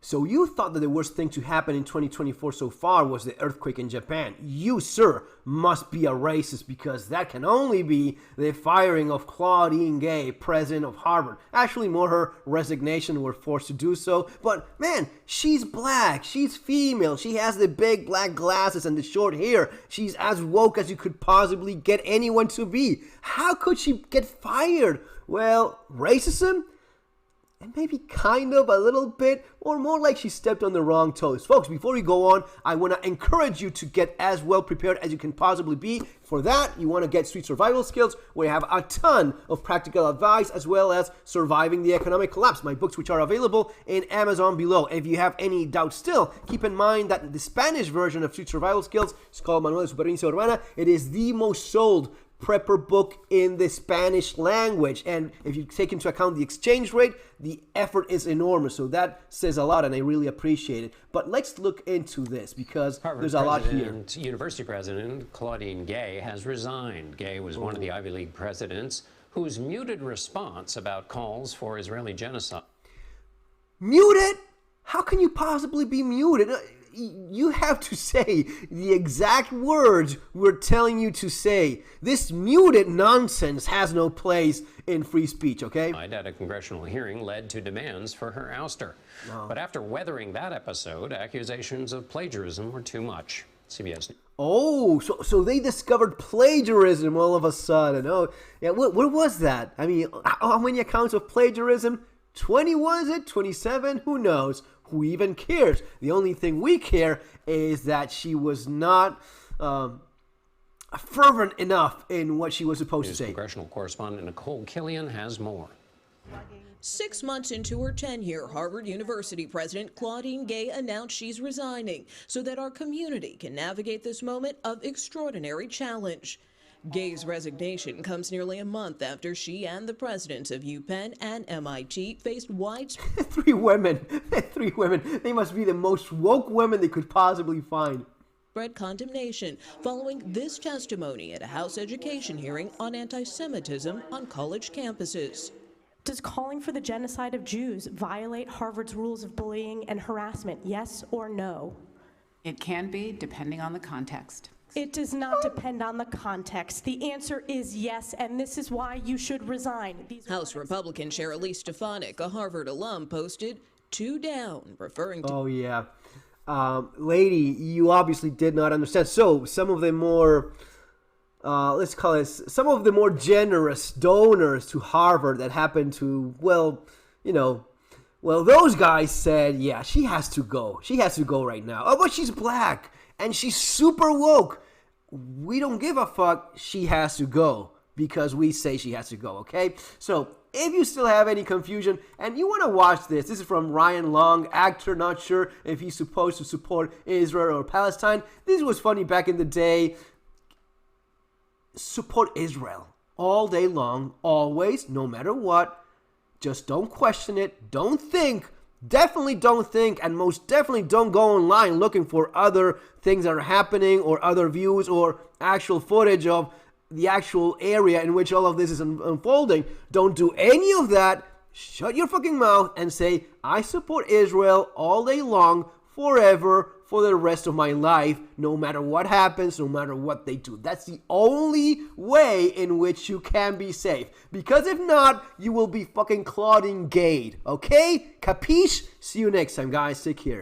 So you thought that the worst thing to happen in 2024 so far was the earthquake in Japan. You, sir, must be a racist because that can only be the firing of Claudine Gay, president of Harvard. Actually, more her resignation were forced to do so. But man, she's black, she's female, she has the big black glasses and the short hair. She's as woke as you could possibly get anyone to be. How could she get fired? Well, racism? And maybe kind of a little bit, or more like she stepped on the wrong toes. Folks, before we go on, I want to encourage you to get as well prepared as you can possibly be. For that, you want to get Street Survival Skills, where I have a ton of practical advice, as well as Surviving the Economic Collapse, my books which are available in Amazon below. If you have any doubt still, keep in mind that the Spanish version of Street Survival Skills is called Manual de SupervivienciaModerna. It is the most sold prepper book in the Spanish language, and if you take into account the exchange rate, the effort is enormous, so that says a lot and I really appreciate it. But let's look into this because there's a lot here. University president Claudine Gay has resigned. Gay was one of the Ivy League presidents whose muted response about calls for Israeli genocide. Muted? How can you possibly be muted? You have to say the exact words we're telling you to say. This muted nonsense has no place in free speech, okay? At a congressional hearing led to demands for her ouster. Wow. But after weathering that episode, accusations of plagiarism were too much. CBS. Oh, so they discovered plagiarism all of a sudden. Oh, yeah. What was that? I mean, how many accounts of plagiarism? 20 was it? 27? Who knows? Who even cares? The only thing we care is that she was not fervent enough in what she was supposed to say. Congressional correspondent Nicole Killian has more. 6 months into her tenure, Harvard University President Claudine Gay announced she's resigning so that our community can navigate this moment of extraordinary challenge. Gay's resignation comes nearly a month after she and the presidents of UPenn and MIT faced widespread Three women. They must be the most woke women they could possibly find. condemnation following this testimony at a House education hearing on anti-Semitism on college campuses. Does calling for the genocide of Jews violate Harvard's rules of bullying and harassment, yes or no? It can be, depending on the context. It does not depend on the context. The answer is yes, and this is why you should resign. House Republican Chair Elise Stefanik, a Harvard alum, posted 2 down, referring to... Oh, yeah. Lady, you obviously did not understand. So, some of the more, let's call it, some of the more generous donors to Harvard that happened to, well, those guys said, yeah, she has to go. She has to go right now. Oh, but she's black. And she's super woke. We don't give a fuck. She has to go because we say she has to go, okay? So if you still have any confusion and you want to watch this is from Ryan Long, actor, not sure if he's supposed to support Israel or Palestine. This was funny back in the day. Support Israel all day long, always, no matter what. Just don't question it. Don't think. Definitely don't think, and most definitely don't go online looking for other things that are happening or other views or actual footage of the actual area in which all of this is unfolding. Don't do any of that. Shut your fucking mouth and say, I support Israel all day long, forever, for the rest of my life, no matter what happens, no matter what they do. That's the only way in which you can be safe. Because if not, you will be fucking Claudine Gay. Okay? Capiche? See you next time, guys. Take care.